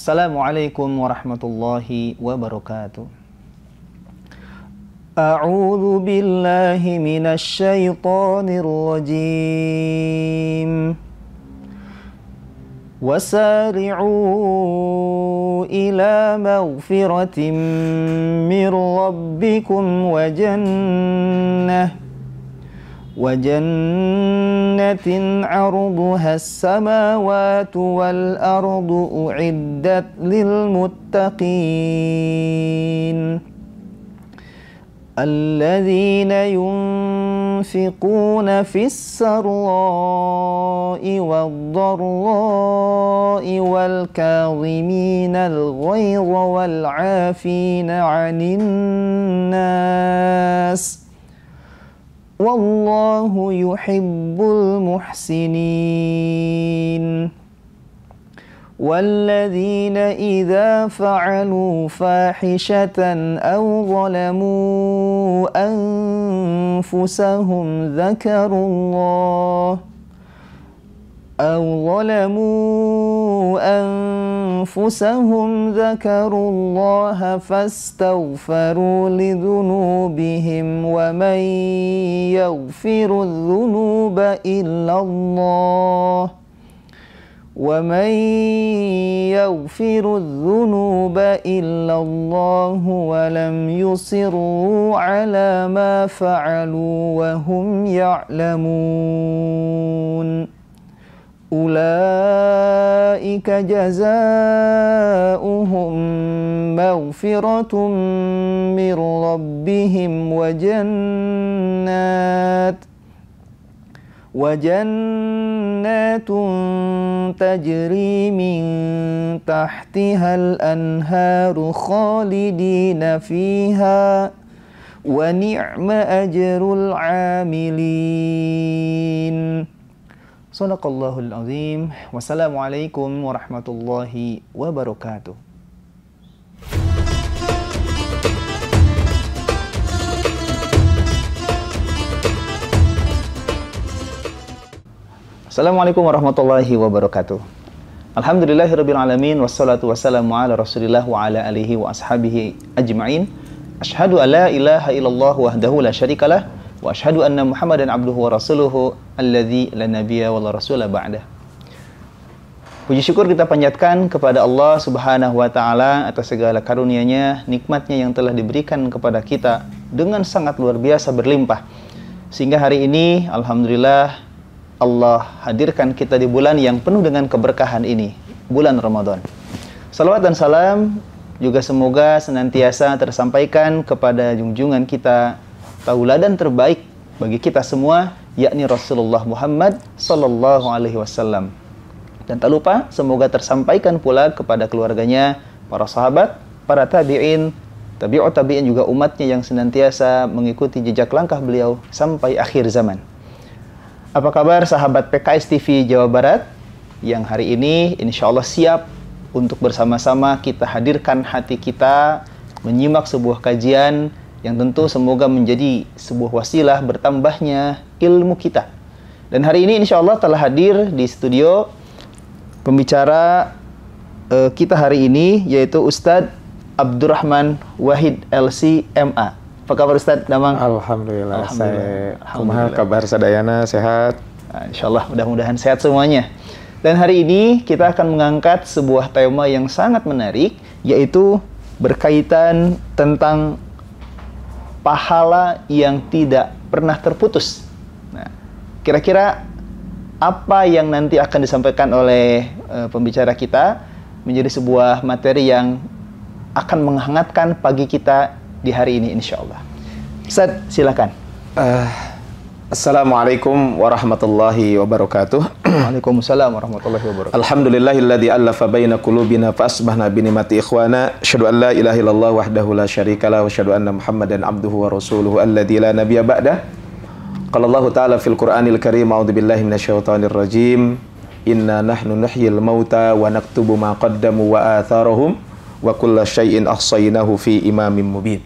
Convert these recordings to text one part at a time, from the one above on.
Assalamualaikum warahmatullahi wabarakatuh. A'udzu billahi minasy syaithanir rajim. Wasari'u ila maghfiratin mir rabbikum wa jannatin 'arduha as-samawati wal ardu u'iddat lil muttaqin. الذين ينفقون في السراء والضراء والكاظمين الغيظ والعافين عن الناس والله يحب المحسنين. والذين إذا فعلوا فاحشة أو ظلموا أنفسهم ذكروا الله فاستغفروا لذنوبهم ومن يغفر الذنوب إلا الله ولم يصروا على ما فعلوا وهم يعلمون. أولئك جزاؤهم مغفرة من ربهم وجنات تجري من تحتها الأنهار خالدين فيها ونعم أجر العاملين. Shadaqallahul azim. Wassalamualaikum warahmatullahi wabarakatuh. Assalamualaikum warahmatullahi wabarakatuh. Alhamdulillahirabbil alamin wassalatu wassalamu ala Rasulillah wa ala alihi wa ashabihi ajma'in. Asyhadu an la ilaha illallah wahdahu la syarikalah wa asyhadu anna Muhammadan abduhu wa rasuluhu alladzi la nabiyya wa la rasula ba'dah. Puji syukur kita panjatkan kepada Allah Subhanahu wa taala atas segala karunia-Nya, nikmat-Nya yang telah diberikan kepada kita dengan sangat luar biasa berlimpah. Sehingga hari ini alhamdulillah Allah hadirkan kita di bulan yang penuh dengan keberkahan ini, bulan Ramadan. Salawat dan salam juga semoga senantiasa tersampaikan kepada junjungan kita, tauladan terbaik bagi kita semua, yakni Rasulullah Muhammad sallallahu alaihi wasallam. Dan tak lupa semoga tersampaikan pula kepada keluarganya, para sahabat, para tabi'in, tabi'ut tabi'in juga umatnya yang senantiasa mengikuti jejak langkah beliau sampai akhir zaman. Apa kabar sahabat PKS TV Jawa Barat yang hari ini insya Allah siap untuk bersama-sama kita hadirkan hati kita menyimak sebuah kajian yang tentu semoga menjadi sebuah wasilah bertambahnya ilmu kita. Dan hari ini insya Allah telah hadir di studio pembicara kita hari ini yaitu Ustadz Abdurrahman Wahid LC MA. Apa kabar Ustadz Damang? Alhamdulillah. Kumaha kabar sadayana, sehat? Insyaallah mudah-mudahan sehat semuanya. Dan hari ini kita akan mengangkat sebuah tema yang sangat menarik, yaitu berkaitan tentang pahala yang tidak pernah terputus. Nah, kira-kira apa yang nanti akan disampaikan oleh pembicara kita menjadi sebuah materi yang akan menghangatkan pagi kita di hari ini insyaallah. Ustaz, silakan. Assalamualaikum warahmatullahi wabarakatuh. Waalaikumsalam warahmatullahi wabarakatuh. Alhamdulillahilladzi allafa baina qulubina fa asbahna bi ni'mati ikhwana. Asyhadu an la ilaha illallah wahdahu la syarikalah wa asyhadu anna Muhammadan abduhu wa rasuluhu alladzi la nabiyya ba'dah. Qala Allah ta'ala fil Qur'anil Karim, a'udzu billahi minasyaitonir rajim. Inna nahnu nuhyil mauta wa naktubu ma qaddamu wa atharahum wa kulla syai'in ahsaynahu fi imamin mubin.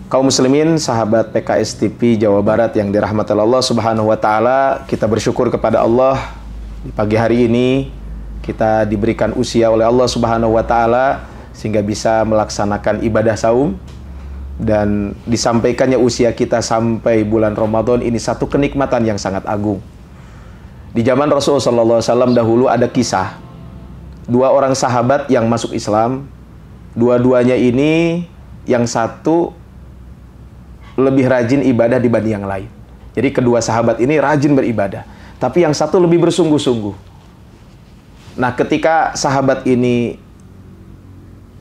Kaum muslimin, sahabat PKS TV Jawa Barat yang dirahmati Allah Subhanahu wa taala, kita bersyukur kepada Allah di pagi hari ini kita diberikan usia oleh Allah Subhanahu wa taala sehingga bisa melaksanakan ibadah saum, dan disampaikannya usia kita sampai bulan Ramadan ini satu kenikmatan yang sangat agung. Di zaman Rasulullah SAW dahulu ada kisah dua orang sahabat yang masuk Islam. Dua-duanya ini yang satu lebih rajin ibadah dibanding yang lain. Jadi kedua sahabat ini rajin beribadah, tapi yang satu lebih bersungguh-sungguh. Nah, ketika sahabat ini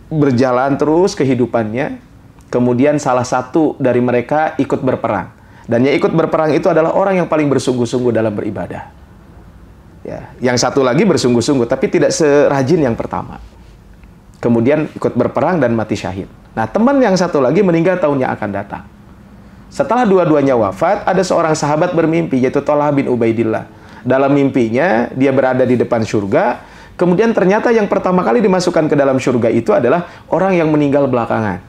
berjalan terus kehidupannya, kemudian salah satu dari mereka ikut berperang. Dan yang ikut berperang itu adalah orang yang paling bersungguh-sungguh dalam beribadah. Ya, yang satu lagi bersungguh-sungguh, tapi tidak serajin yang pertama. Kemudian ikut berperang dan mati syahid. Nah, teman yang satu lagi meninggal tahun yang akan datang. Setelah dua-duanya wafat, ada seorang sahabat bermimpi, yaitu Thalhah bin Ubaidillah. Dalam mimpinya, dia berada di depan surga. Kemudian ternyata yang pertama kali dimasukkan ke dalam surga itu adalah orang yang meninggal belakangan.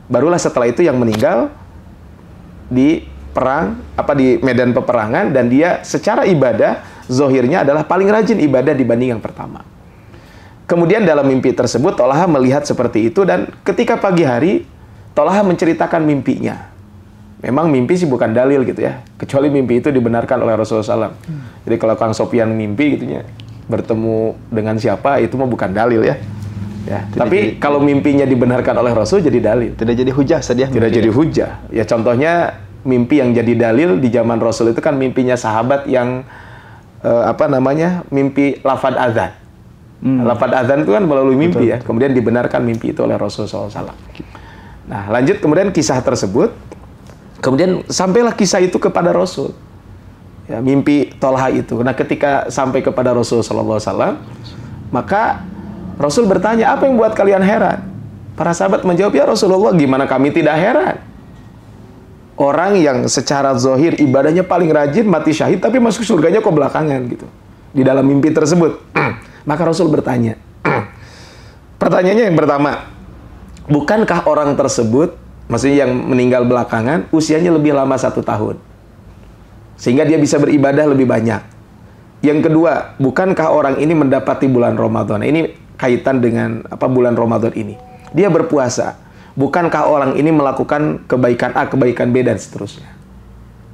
Barulah setelah itu yang meninggal di perang, di medan peperangan, dan dia secara ibadah, zohirnya adalah paling rajin ibadah dibanding yang pertama. Kemudian dalam mimpi tersebut, Thalhah melihat seperti itu, dan ketika pagi hari, Thalhah menceritakan mimpinya. Memang mimpi sih bukan dalil gitu ya, kecuali mimpi itu dibenarkan oleh Rasulullah SAW. Jadi kalau Kang Sofyan mimpi gitu ya, bertemu dengan siapa, itu mah bukan dalil ya. Tapi kalau mimpinya dibenarkan oleh Rasul jadi dalil. Tidak jadi hujah saja. Tidak jadi hujah. Ya contohnya mimpi yang jadi dalil di zaman Rasul itu kan mimpinya sahabat yang mimpi lafad azan. Lafad azan itu kan melalui mimpi. Betul. Ya. Kemudian dibenarkan mimpi itu oleh Rasulullah SAW. Nah, lanjut kemudian kisah tersebut. Kemudian sampailah kisah itu kepada Rasul. Ya, mimpi Thalhah itu. Nah, ketika sampai kepada Rasul sallallahu alaihi wasallam, maka Rasul bertanya, "Apa yang buat kalian heran?" Para sahabat menjawab, "Ya Rasulullah, gimana kami tidak heran? Orang yang secara zahir ibadahnya paling rajin, mati syahid, tapi masuk surganya kok belakangan gitu." Di dalam mimpi tersebut. Maka Rasul bertanya. Pertanyaannya yang pertama, bukankah orang tersebut, maksudnya yang meninggal belakangan, usianya lebih lama 1 tahun, sehingga dia bisa beribadah lebih banyak? Yang kedua, bukankah orang ini mendapati bulan Ramadan? Nah, ini kaitan dengan bulan Ramadan ini. Dia berpuasa. Bukankah orang ini melakukan kebaikan A, kebaikan B, dan seterusnya?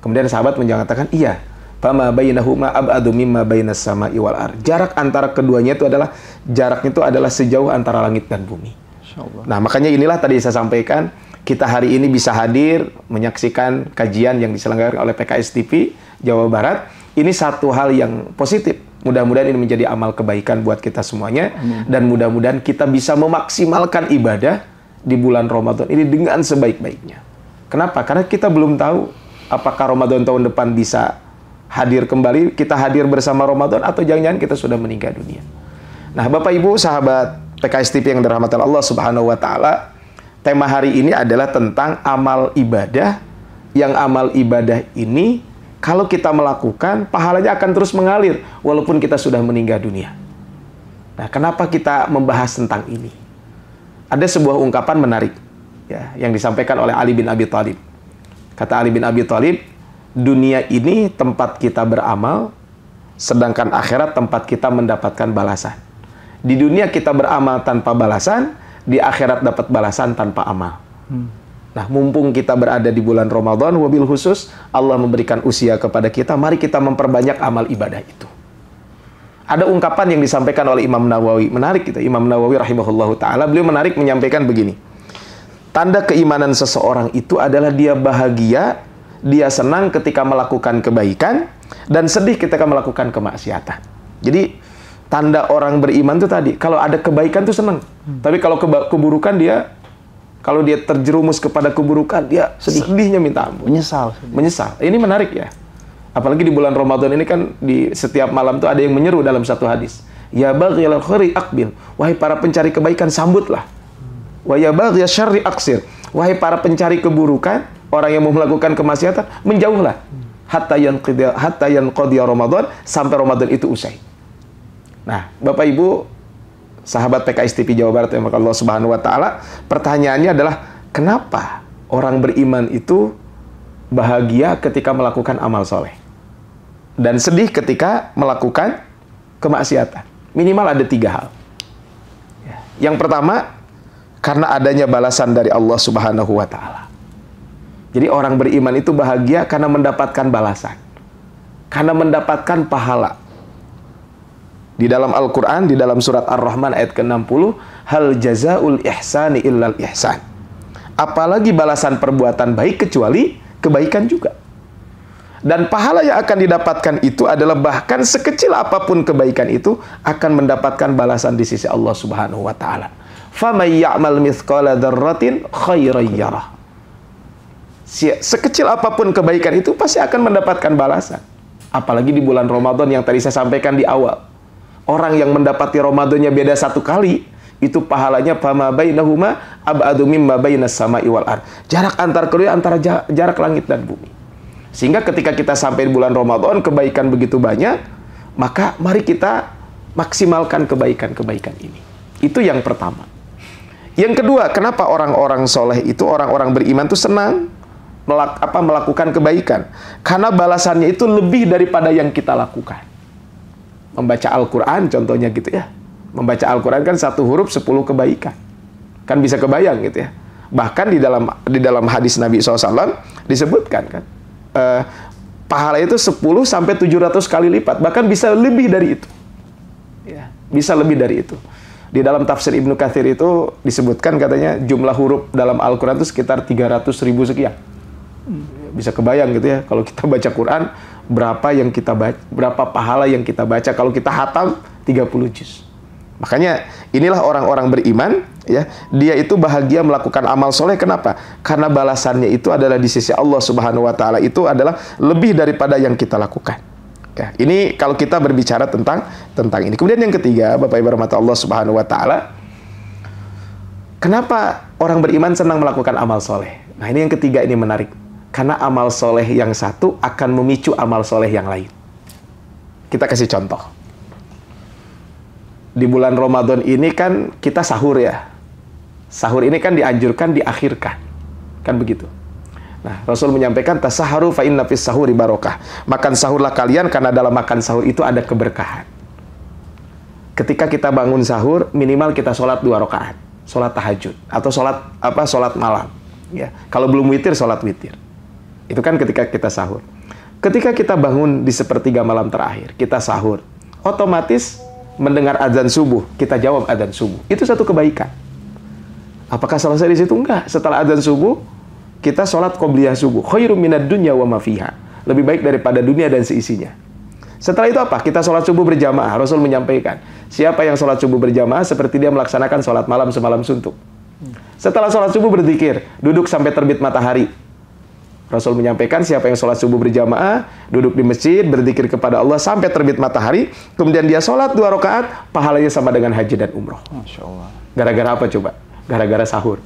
Kemudian sahabat menyatakan, iya. Fama bainahuma ab'adu mimma bainas sama'i wal ardh. Jarak antara keduanya itu adalah sejauh antara langit dan bumi. Nah, makanya inilah tadi saya sampaikan, kita hari ini bisa hadir menyaksikan kajian yang diselenggarakan oleh PKS TV Jawa Barat. Ini satu hal yang positif. Mudah-mudahan ini menjadi amal kebaikan buat kita semuanya. Dan mudah-mudahan kita bisa memaksimalkan ibadah di bulan Ramadan ini dengan sebaik-baiknya. Kenapa? Karena kita belum tahu apakah Ramadan tahun depan bisa hadir kembali, kita hadir bersama Ramadan, atau jangan-jangan kita sudah meninggal dunia. Nah, Bapak Ibu sahabat PKS TV yang dirahmati Allah Subhanahu wa taala, tema hari ini adalah tentang amal ibadah, yang amal ibadah ini kalau kita melakukan, pahalanya akan terus mengalir walaupun kita sudah meninggal dunia. Nah, kenapa kita membahas tentang ini? Ada sebuah ungkapan menarik ya, yang disampaikan oleh Ali bin Abi Thalib. Kata Ali bin Abi Thalib, dunia ini tempat kita beramal, sedangkan akhirat tempat kita mendapatkan balasan. Di dunia kita beramal tanpa balasan, di akhirat dapat balasan tanpa amal. Nah, mumpung kita berada di bulan Ramadan, wabil khusus Allah memberikan usia kepada kita, mari kita memperbanyak amal ibadah itu. Ada ungkapan yang disampaikan oleh Imam Nawawi, menarik gitu. Imam Nawawi rahimahullahu ta'ala, beliau menarik menyampaikan begini. Tanda keimanan seseorang itu adalah dia bahagia, dia senang ketika melakukan kebaikan, dan sedih ketika melakukan kemaksiatan. Jadi, tanda orang beriman itu tadi, kalau ada kebaikan itu senang. Tapi kalau keburukan dia, kalau dia terjerumus kepada keburukan, dia sedihnya minta ampun. Menyesal. Ini menarik ya. Apalagi di bulan Ramadan ini kan, di setiap malam tuh ada yang menyeru dalam satu hadis. Ya baghiyal khairi aqbil. Wahai para pencari kebaikan, sambutlah. Wa ya baghiyal syarri aqsir. Wahai para pencari keburukan, orang yang mau melakukan kemaksiatan, menjauhlah. Hatta yanqadiya Ramadan, sampai Ramadan itu usai. Nah, Bapak Ibu, sahabat PKS TV Jawa Barat yang Allah Subhanahu wa taala, pertanyaannya adalah kenapa orang beriman itu bahagia ketika melakukan amal soleh dan sedih ketika melakukan kemaksiatan? Minimal ada 3 hal. Yang pertama, karena adanya balasan dari Allah Subhanahu wa Ta'ala. Jadi orang beriman itu bahagia karena mendapatkan balasan, karena mendapatkan pahala. Di dalam Al-Quran, di dalam surat Ar-Rahman ayat ke-60, hal jazaul ihsani illal ihsan. Apalagi balasan perbuatan baik kecuali kebaikan juga. Dan pahala yang akan didapatkan itu adalah bahkan sekecil apapun kebaikan itu akan mendapatkan balasan di sisi Allah Subhanahu wa Ta'ala. Faman ya'mal mithqala dzarratin khairan yarah. Sekecil apapun kebaikan itu pasti akan mendapatkan balasan. Apalagi di bulan Ramadan yang tadi saya sampaikan di awal. Orang yang mendapati Ramadannya beda 1 kali, itu pahalanya fama bainahuma ab'adu mimma bainas sama'i wal ard. Jarak antar kedua antara jarak langit dan bumi. Sehingga ketika kita sampai di bulan Ramadan, kebaikan begitu banyak, maka mari kita maksimalkan kebaikan-kebaikan ini. Itu yang pertama. Yang kedua, kenapa orang-orang soleh itu, orang-orang beriman itu senang melakukan kebaikan? Karena balasannya itu lebih daripada yang kita lakukan. Membaca Al-Quran contohnya gitu ya. Membaca Al-Quran kan 1 huruf 10 kebaikan. Kan bisa kebayang gitu ya. Bahkan di dalam hadis Nabi SAW disebutkan kan. Pahala itu 10 sampai 700 kali lipat. Bahkan bisa lebih dari itu. Ya, bisa lebih dari itu. Di dalam tafsir Ibnu Katsir itu disebutkan katanya jumlah huruf dalam Al-Quran itu sekitar 300.000 sekian. Bisa kebayang gitu ya. Kalau kita baca Quran, berapa yang kita baca, berapa pahala yang kita baca kalau kita hatam 30 juz. Makanya inilah orang-orang beriman ya, dia itu bahagia melakukan amal soleh. Kenapa? Karena balasannya itu adalah di sisi Allah Subhanahu wa Ta'ala, itu adalah lebih daripada yang kita lakukan. Ya, ini kalau kita berbicara tentang ini. Kemudian yang ketiga, Bapak Ibu rahmati Allah Subhanahu wa Ta'ala, kenapa orang beriman senang melakukan amal soleh? Nah, ini yang ketiga, ini menarik. Karena amal soleh yang satu akan memicu amal soleh yang lain. Kita kasih contoh. Di bulan Ramadan ini kan kita sahur ya. Sahur ini kan dianjurkan diakhirkan. Kan begitu. Nah, Rasul menyampaikan, tasaharu fa inna fis sahuri barokah. Makan sahurlah kalian karena dalam makan sahur itu ada keberkahan. Ketika kita bangun sahur, minimal kita sholat 2 rakaat. Sholat tahajud. Atau sholat malam. Ya. Kalau belum witir, sholat witir. Itu kan ketika kita sahur. Ketika kita bangun di sepertiga malam terakhir, kita sahur. Otomatis mendengar azan subuh, kita jawab azan subuh. Itu satu kebaikan. Apakah selesai di situ? Enggak. Setelah azan subuh, kita sholat qobliyah subuh. Khairum minad dunya wa ma fiha. Lebih baik daripada dunia dan seisinya. Setelah itu apa? Kita sholat subuh berjamaah. Rasul menyampaikan, siapa yang sholat subuh berjamaah seperti dia melaksanakan sholat malam semalam suntuk. Setelah sholat subuh berzikir, duduk sampai terbit matahari. Rasul menyampaikan, siapa yang sholat subuh berjamaah, duduk di masjid, berzikir kepada Allah sampai terbit matahari, kemudian dia sholat 2 rakaat, pahalanya sama dengan haji dan umroh. Masya Allah. Gara-gara apa coba? Gara-gara sahur.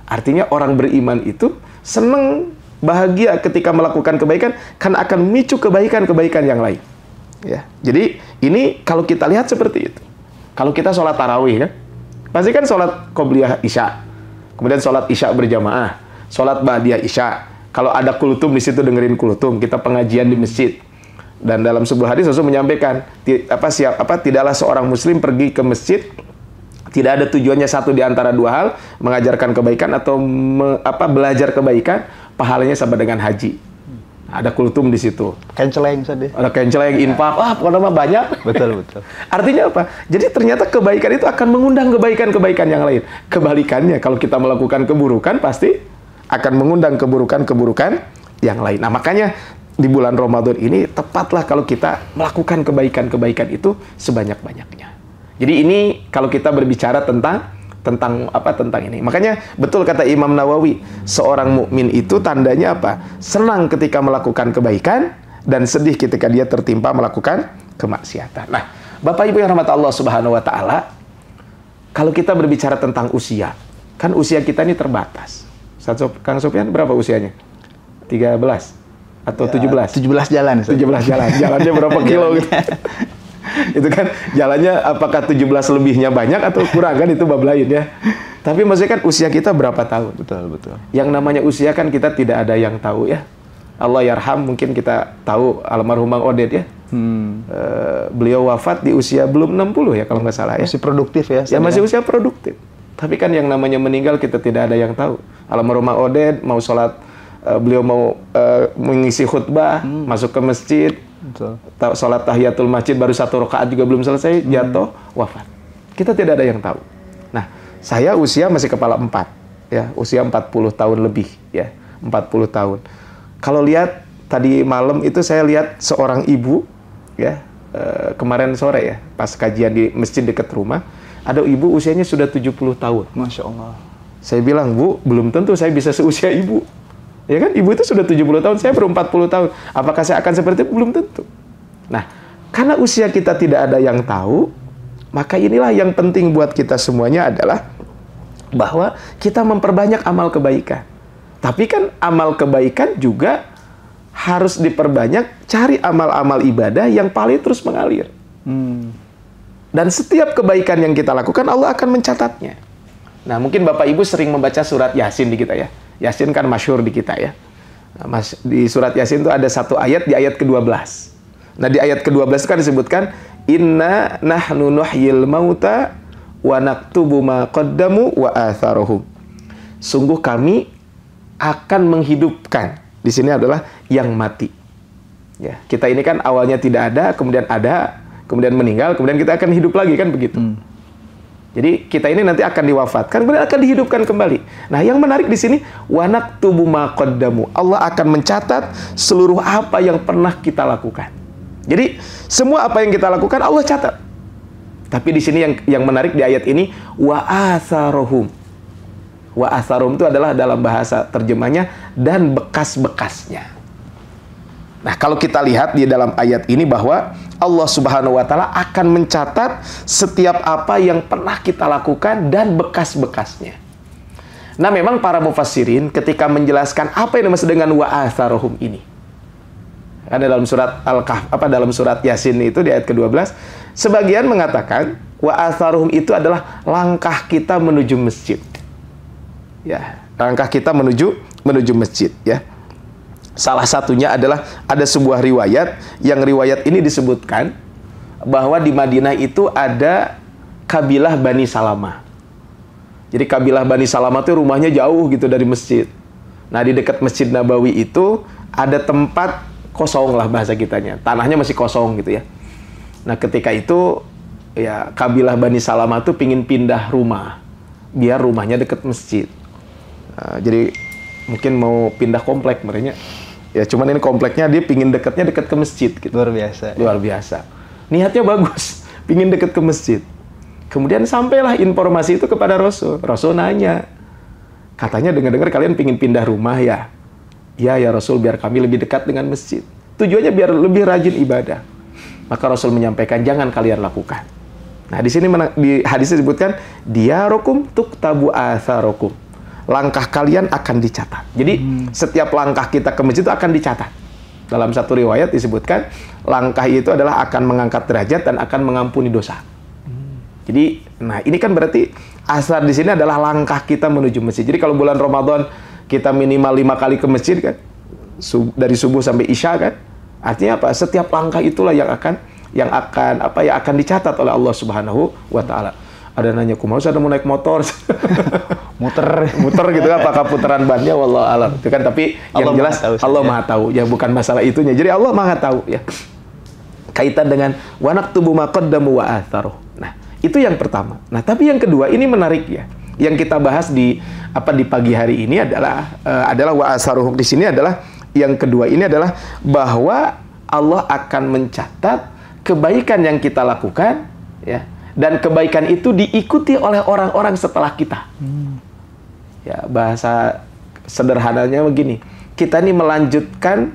Artinya orang beriman itu senang, bahagia ketika melakukan kebaikan, karena akan memicu kebaikan-kebaikan yang lain. Ya. Jadi ini kalau kita lihat seperti itu. Kalau kita sholat tarawih kan, pasti kan sholat qobliyah isya, kemudian sholat isya berjamaah, sholat ba'diyah isya. Kalau ada kultum di situ dengerin kultum, kita pengajian di masjid. Dan dalam sebuah hadis Rasul menyampaikan, tidaklah seorang muslim pergi ke masjid tidak ada tujuannya satu di antara 2 hal, mengajarkan kebaikan atau belajar kebaikan, pahalanya sama dengan haji. Ada kultum di situ. Kenceleng tadi. Ada kenceleng, infak, pokoknya banyak. Betul. Artinya apa? Jadi ternyata kebaikan itu akan mengundang kebaikan-kebaikan yang lain. Kebalikannya, kalau kita melakukan keburukan, pasti akan mengundang keburukan-keburukan yang lain. Nah, makanya di bulan Ramadan ini tepatlah kalau kita melakukan kebaikan-kebaikan itu sebanyak-banyaknya. Jadi ini kalau kita berbicara tentang ini. Makanya betul kata Imam Nawawi, seorang mukmin itu tandanya apa? Senang ketika melakukan kebaikan dan sedih ketika dia tertimpa melakukan kemaksiatan. Nah, Bapak Ibu yang rahmat Allah Subhanahu wa Ta'ala, kalau kita berbicara tentang usia, kan usia kita ini terbatas. Kang Sofyan berapa usianya? 13 atau 17? 17 jalan. 17 jalan. Jalannya berapa kilo gitu? Itu kan jalannya apakah 17 lebihnya banyak atau kurang kan, itu bab lain ya. Tapi maksudnya kan usia kita berapa tahun? Betul. Yang namanya usia kan kita tidak ada yang tahu ya. Allah yarham, mungkin kita tahu almarhum Bang Oded ya. Beliau wafat di usia belum 60 ya kalau nggak salah ya. Masih produktif ya? Ya masih usia produktif. Tapi kan yang namanya meninggal kita tidak ada yang tahu. Almarhumah Oded mau sholat, beliau mau mengisi khutbah, masuk ke masjid, sholat tahiyatul masjid baru 1 rakaat juga belum selesai, jatuh, wafat. Kita tidak ada yang tahu. Nah, saya usia masih kepala 4, ya, usia 40 tahun lebih, ya, 40 tahun. Kalau lihat tadi malam itu saya lihat seorang ibu, ya, kemarin sore ya, pas kajian di masjid dekat rumah, ada ibu usianya sudah 70 tahun. Masya Allah. Saya bilang, Bu, belum tentu saya bisa seusia ibu. Ya kan, ibu itu sudah 70 tahun, saya baru 40 tahun. Apakah saya akan seperti itu? Belum tentu. Nah, karena usia kita tidak ada yang tahu, maka inilah yang penting buat kita semuanya adalah bahwa kita memperbanyak amal kebaikan. Tapi kan amal kebaikan juga harus diperbanyak, cari amal-amal ibadah yang paling terus mengalir. Dan setiap kebaikan yang kita lakukan, Allah akan mencatatnya. Nah, mungkin Bapak Ibu sering membaca surat Yasin di kita ya. Yasin kan masyhur di kita ya. Nah, di surat Yasin itu ada satu ayat di ayat ke-12. Nah, di ayat ke-12 itu kan disebutkan, Inna nahnu nuhyil mauta wa naktubu ma qaddamu wa atharuhum. Sungguh kami akan menghidupkan. Di sini adalah yang mati. Ya, kita ini kan awalnya tidak ada, kemudian meninggal, kemudian kita akan hidup lagi kan begitu. Jadi kita ini nanti akan diwafatkan, kemudian akan dihidupkan kembali. Nah, yang menarik di sini, wa naktubu ma qaddamu. Allah akan mencatat seluruh apa yang pernah kita lakukan. Jadi semua apa yang kita lakukan Allah catat. Tapi di sini yang menarik di ayat ini, wa atharuhum. Wa atharuhum itu adalah dalam bahasa terjemahnya dan bekas-bekasnya. Nah, kalau kita lihat di dalam ayat ini bahwa Allah Subhanahu wa taala akan mencatat setiap apa yang pernah kita lakukan dan bekas-bekasnya. Nah, memang para mufassirin ketika menjelaskan apa yang dimaksud dengan wa atharuhum ini. Ada dalam surat Al-Kahf, dalam surat Yasin itu di ayat ke-12, sebagian mengatakan wa atharuhum itu adalah langkah kita menuju masjid. Ya, langkah kita menuju masjid, ya. Salah satunya adalah ada sebuah riwayat, yang riwayat ini disebutkan bahwa di Madinah itu ada kabilah Bani Salamah. Jadi kabilah Bani Salamah itu rumahnya jauh gitu dari masjid. Nah, di dekat Masjid Nabawi itu ada tempat kosong lah bahasa kitanya. Tanahnya masih kosong gitu ya. Nah, ketika itu ya kabilah Bani Salamah itu pingin pindah rumah biar rumahnya dekat masjid. Jadi mungkin mau pindah komplek mereka. Ya cuman ini kompleknya dia pingin dekat ke masjid gitu. Luar biasa. Luar biasa. Niatnya bagus, pingin dekat ke masjid. Kemudian sampailah informasi itu kepada Rasul. Rasul nanya, katanya dengar-dengar kalian pingin pindah rumah ya? Ya Rasul, biar kami lebih dekat dengan masjid. Tujuannya biar lebih rajin ibadah. Maka Rasul menyampaikan, jangan kalian lakukan. Nah, di sini di hadis disebutkan, diyarukum tuktabu atharukum. Langkah kalian akan dicatat. Jadi setiap langkah kita ke masjid itu akan dicatat. Dalam satu riwayat disebutkan langkah itu adalah akan mengangkat derajat dan akan mengampuni dosa. Jadi, nah ini kan berarti asar di sini adalah langkah kita menuju masjid. Jadi kalau bulan Ramadan kita minimal 5 kali ke masjid kan, dari subuh sampai isya kan, artinya apa? Setiap langkah itulah yang akan dicatat oleh Allah Subhanahu wa taala. Ada nanya, kumaha saya mau naik motor. muter gitu, apakah putaran bannya wallahu alam. Itu kan, tapi yang jelas Allah Maha tahu. Ya bukan masalah itunya. Jadi Allah Maha tahu ya. Kaitan dengan wa naktubu ma qaddamu wa atharuh. Nah, itu yang pertama. Nah, tapi yang kedua ini menarik ya. Yang kita bahas di pagi hari ini adalah wa atharuhum di sini adalah yang kedua ini adalah bahwa Allah akan mencatat kebaikan yang kita lakukan ya. Dan kebaikan itu diikuti oleh orang-orang setelah kita. Ya, bahasa sederhananya begini. Kita ini melanjutkan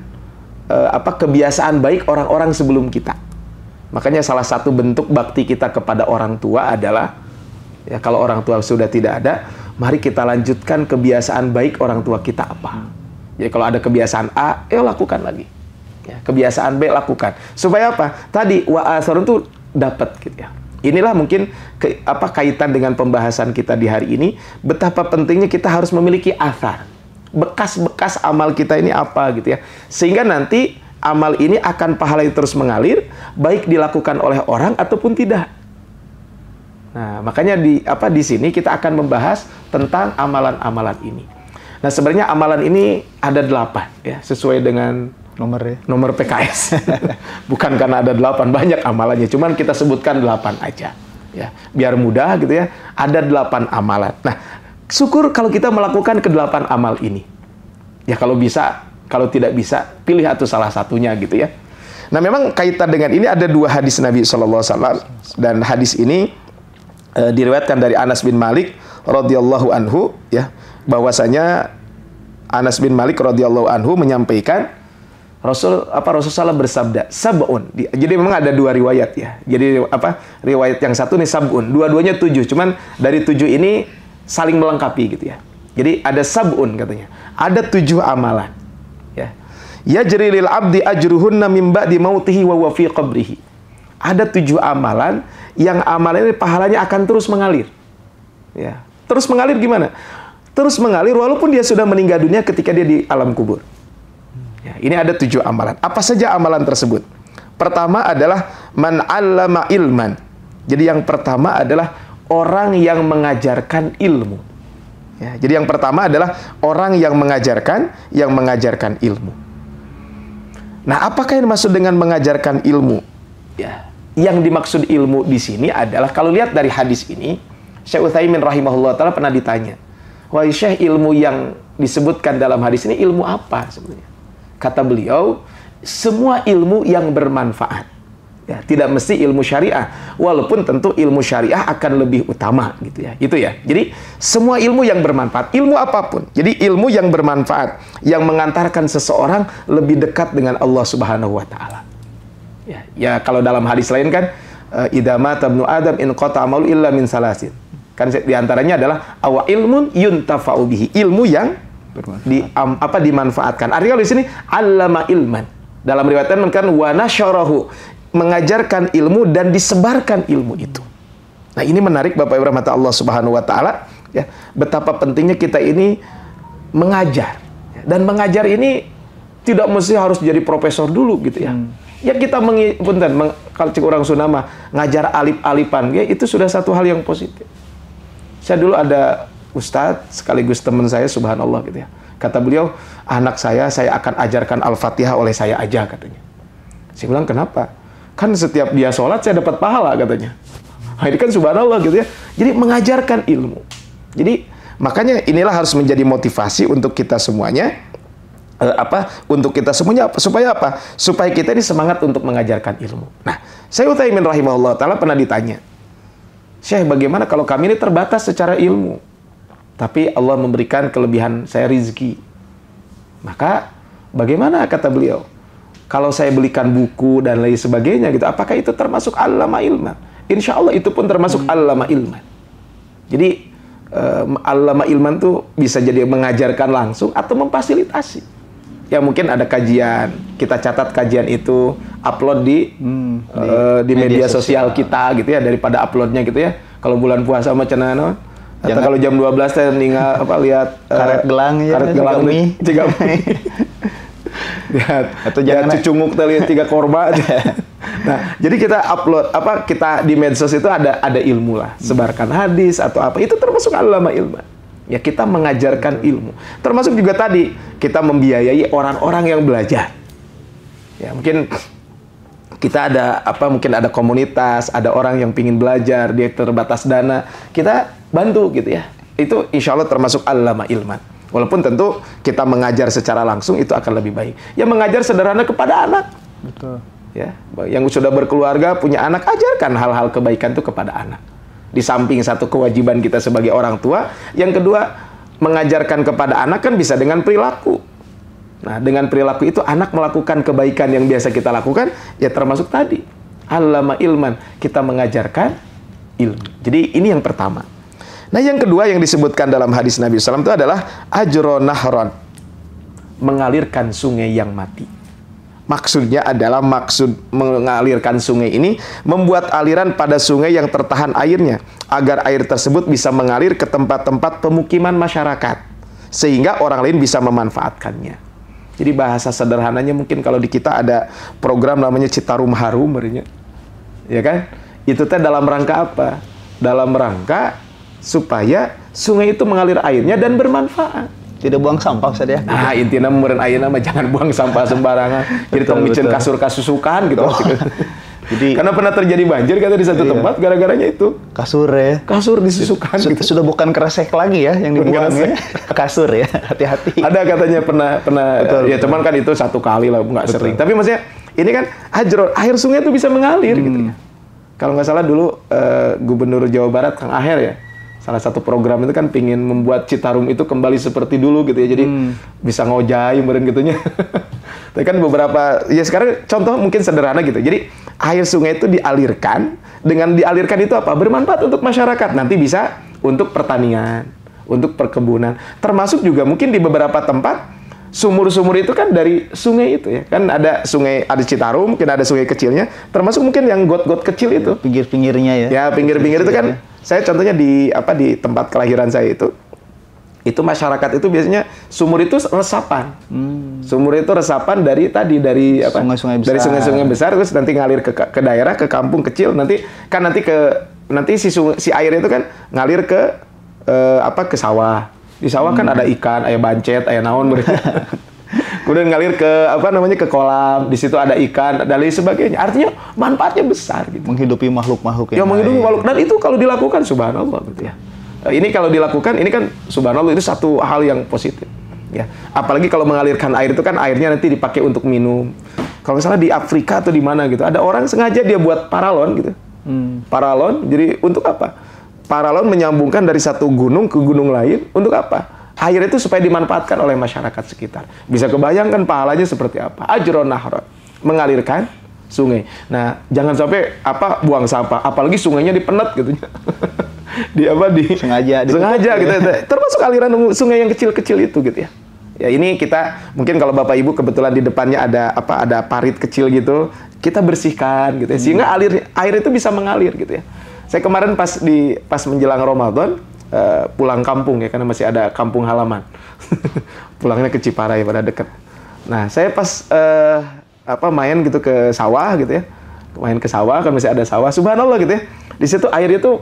kebiasaan baik orang-orang sebelum kita. Makanya salah satu bentuk bakti kita kepada orang tua adalah ya, kalau orang tua sudah tidak ada, mari kita lanjutkan kebiasaan baik orang tua kita apa. Jadi kalau ada kebiasaan A, lakukan lagi. Ya, kebiasaan B lakukan. Supaya apa? Tadi wa atharun itu dapat gitu ya. Inilah mungkin kaitan dengan pembahasan kita di hari ini, betapa pentingnya kita harus memiliki athar. Bekas-bekas amal kita ini apa gitu ya. Sehingga nanti amal ini akan pahala yang terus mengalir, baik dilakukan oleh orang ataupun tidak. Nah, makanya di sini kita akan membahas tentang amalan-amalan ini. Nah, sebenarnya amalan ini ada 8 ya, sesuai dengan nomor PKS. Bukan karena ada 8, banyak amalannya, cuman kita sebutkan 8 aja. Ya, biar mudah gitu ya. Ada 8 amalan. Nah, syukur kalau kita melakukan ke-8 amal ini. Ya, kalau bisa, kalau tidak bisa, pilih atau salah satunya gitu ya. Nah, memang kaitan dengan ini ada 2 hadis Nabi SAW. Dan hadis ini diriwayatkan dari Anas bin Malik radhiyallahu anhu ya, bahwasanya Anas bin Malik radhiyallahu anhu menyampaikan Rasulullah bersabda sab'un. Jadi memang ada 2 riwayat ya. Jadi riwayat yang satu nih sab'un, dua-duanya 7, cuman dari 7 ini saling melengkapi gitu ya. Jadi ada sab'un katanya. Ada 7 amalan ya. Yajri lil abdi ajruhunna min ba'di mautihi wa huwa fi qabrihi. Ada 7 amalan yang amalan ini pahalanya akan terus mengalir. Ya. Terus mengalir gimana? Terus mengalir walaupun dia sudah meninggal dunia ketika dia di alam kubur. Ya, ini ada 7 amalan. Apa saja amalan tersebut? Pertama adalah man 'allama ilman. Jadi yang pertama adalah orang yang mengajarkan ilmu. Ya, jadi yang pertama adalah orang yang mengajarkan ilmu. Nah, apakah yang dimaksud dengan mengajarkan ilmu? Ya, yang dimaksud ilmu di sini adalah kalau lihat dari hadis ini, Syekh Utsaimin rahimahullah taala pernah ditanya, "Wahai Syekh, ilmu yang disebutkan dalam hadis ini ilmu apa sebenarnya?" Kata beliau, semua ilmu yang bermanfaat. Ya, tidak mesti ilmu syariah, walaupun tentu ilmu syariah akan lebih utama gitu ya. Itu ya. Jadi semua ilmu yang bermanfaat, ilmu apapun. Jadi ilmu yang bermanfaat yang mengantarkan seseorang lebih dekat dengan Allah Subhanahu wa taala. Ya, kalau dalam hadis lain kan idza mata ibnu adam in qata amalu illa min salasin. Kan di antaranya adalah awa ilmun yuntafa'u bihi, ilmu yang dimanfaatkan. Artinya di sini allama ilman. Dalam riwayat kan wa nasyarahu, mengajarkan ilmu dan disebarkan ilmu itu. Nah, ini menarik Bapak Ibu rahmat Allah Subhanahu wa taala ya, betapa pentingnya kita ini mengajar. Dan mengajar ini tidak mesti harus jadi profesor dulu gitu ya. Ya kita kalau cek orang Sunda mah ngajar alip-alipan ya, itu sudah satu hal yang positif. Saya dulu ada ustadz sekaligus teman saya, subhanallah gitu ya. Kata beliau, anak saya akan ajarkan Al-Fatihah oleh saya aja katanya. Saya bilang, kenapa? Kan setiap dia sholat saya dapat pahala katanya. Nah, ini kan subhanallah gitu ya. Jadi mengajarkan ilmu. Jadi makanya inilah harus menjadi motivasi untuk kita semuanya. Untuk kita semuanya supaya apa? Supaya kita ini semangat untuk mengajarkan ilmu. Nah, Syekh Utsaimin rahimahullah taala pernah ditanya, "Syekh, bagaimana kalau kami ini terbatas secara ilmu, tapi Allah memberikan kelebihan saya rizki? Maka bagaimana?" kata beliau. "Kalau saya belikan buku dan lain sebagainya gitu, apakah itu termasuk allama ilman?" Insya Allah itu pun termasuk allama ilman. Jadi allama ilman tuh bisa jadi mengajarkan langsung atau memfasilitasi. Ya mungkin ada kajian, kita catat kajian itu, upload di media sosial kita gitu ya, daripada uploadnya gitu ya. Kalau bulan puasa macam mana? Atau kalau jam 12 teh ningal lihat karet gelang ya, tiga lihat atau jangan cucunguk tadi 3 korba aja. Nah, jadi kita upload kita di medsos itu ada ilmu lah, sebarkan hadis atau apa, itu termasuk allama ilman. Ya, kita mengajarkan ilmu. Termasuk juga tadi kita membiayai orang-orang yang belajar. Ya, mungkin kita mungkin ada komunitas, ada orang yang ingin belajar, dia terbatas dana, kita bantu gitu ya. Itu insya Allah termasuk allama ilman. Walaupun tentu kita mengajar secara langsung itu akan lebih baik. Ya, mengajar sederhana kepada anak. Betul. Ya, yang sudah berkeluarga, punya anak, ajarkan hal-hal kebaikan itu kepada anak. Di samping satu kewajiban kita sebagai orang tua, yang kedua mengajarkan kepada anak kan bisa dengan perilaku. Nah, dengan perilaku itu anak melakukan kebaikan yang biasa kita lakukan, ya termasuk tadi allama ilman, kita mengajarkan ilmu. Jadi ini yang pertama. Nah, yang kedua yang disebutkan dalam hadis Nabi SAW itu adalah ajro nahron, mengalirkan sungai yang mati. Maksudnya adalah mengalirkan sungai ini membuat aliran pada sungai yang tertahan airnya agar air tersebut bisa mengalir ke tempat-tempat pemukiman masyarakat sehingga orang lain bisa memanfaatkannya. Jadi bahasa sederhananya mungkin kalau di kita ada program namanya Citarum Harum, ya kan? Itu teh dalam rangka apa? Dalam rangka supaya sungai itu mengalir airnya dan bermanfaat. Tidak buang sampah, Ustaz ya. Nah, intinya meureun ayeuna mah jangan buang sampah sembarangan. Jadi tong bikin kasur kasusukan gitu. Jadi karena pernah terjadi banjir kata di satu tempat gara-garanya itu. Kasur ya. Kasur disusukan. Gitu. Sudah bukan kresek lagi ya yang dibuang ya. Kasur ya. Hati-hati. Ada katanya pernah betul, ya cuman kan itu satu kali lah, nggak sering. Tapi maksudnya ini kan air sungai itu bisa mengalir gitu ya. Kalau nggak salah dulu Gubernur Jawa Barat Kang Aher ya, salah satu program itu kan pingin membuat Citarum itu kembali seperti dulu gitu ya. Jadi bisa ngojai meureun gitunya. Tapi kan beberapa ya sekarang contoh mungkin sederhana gitu. Jadi air sungai itu dialirkan, dengan dialirkan itu apa? Bermanfaat untuk masyarakat. Nanti bisa untuk pertanian, untuk perkebunan. Termasuk juga mungkin di beberapa tempat sumur-sumur itu kan dari sungai itu ya. Kan ada sungai, ada Citarum, mungkin ada sungai kecilnya. Termasuk mungkin yang got-got kecil itu. Pinggir-pinggirnya ya. Ya, pinggir-pinggir itu kan. Saya contohnya di tempat kelahiran saya itu masyarakat itu biasanya sumur itu resapan. Sumur itu resapan dari sungai-sungai besar. Dari sungai-sungai besar terus nanti ngalir ke daerah, ke kampung kecil, nanti si air itu kan ngalir ke sawah. Di sawah kan ada ikan, aya bancet, aya naon kemudian ngalir ke kolam, di situ ada ikan dan lain sebagainya. Artinya manfaatnya besar gitu. Menghidupi makhluk-makhluk yang menghidupi makhluk, dan itu kalau dilakukan subhanallah gitu ya. Ini kalau dilakukan, ini kan subhanallah itu satu hal yang positif. Ya, apalagi kalau mengalirkan air itu kan airnya nanti dipakai untuk minum. Kalau misalnya di Afrika atau di mana gitu, ada orang sengaja dia buat paralon gitu. Paralon, jadi untuk apa? Paralon menyambungkan dari satu gunung ke gunung lain, untuk apa? Air itu supaya dimanfaatkan oleh masyarakat sekitar. Bisa kebayangkan pahalanya seperti apa? Ajron nahron, mengalirkan sungai. Nah, jangan sampai buang sampah, apalagi sungainya dipenet gitu. Sengaja gitu ya. Termasuk aliran sungai yang kecil-kecil itu gitu ya. Ya ini kita mungkin kalau Bapak Ibu kebetulan di depannya ada parit kecil gitu, kita bersihkan gitu ya. Sehingga air itu bisa mengalir gitu ya. Saya kemarin pas menjelang Ramadan pulang kampung ya, karena masih ada kampung halaman. Pulangnya ke Ciparai pada dekat. Nah, saya pas main gitu ke sawah gitu ya. Main ke sawah kan masih ada sawah. Subhanallah gitu ya. Di situ air itu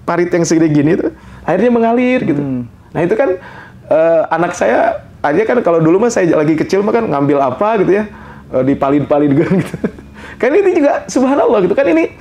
parit yang segede gini tuh airnya mengalir gitu. Nah itu kan anak saya aja kan kalau dulu mah saya lagi kecil mah kan ngambil apa gitu ya, dipalin-palin gitu. Kan ini juga subhanallah gitu kan, ini